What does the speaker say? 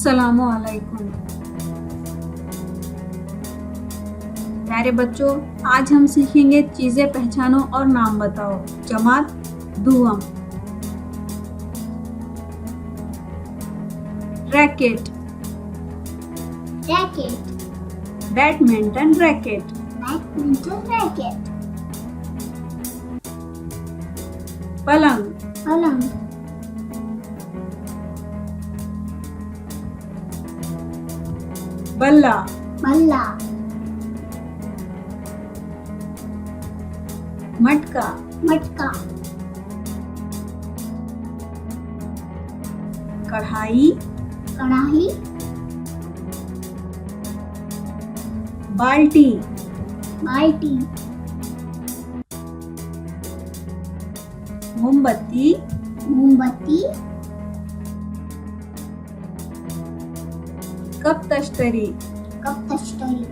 अस्सलामु अलैकुम। प्यारे बच्चों, आज हम सीखेंगे चीजें पहचानो और नाम बताओ। जमात दुआम। Racket, racket, badminton racket, badminton racket, पलंग, पलंग, बल्ला, बल्ला, मटका, मटका, कढ़ाई, कढ़ाई, बाल्टी, बाल्टी, मोमबत्ती, मोमबत्ती, कप तश्तरी, कप तश्तरी,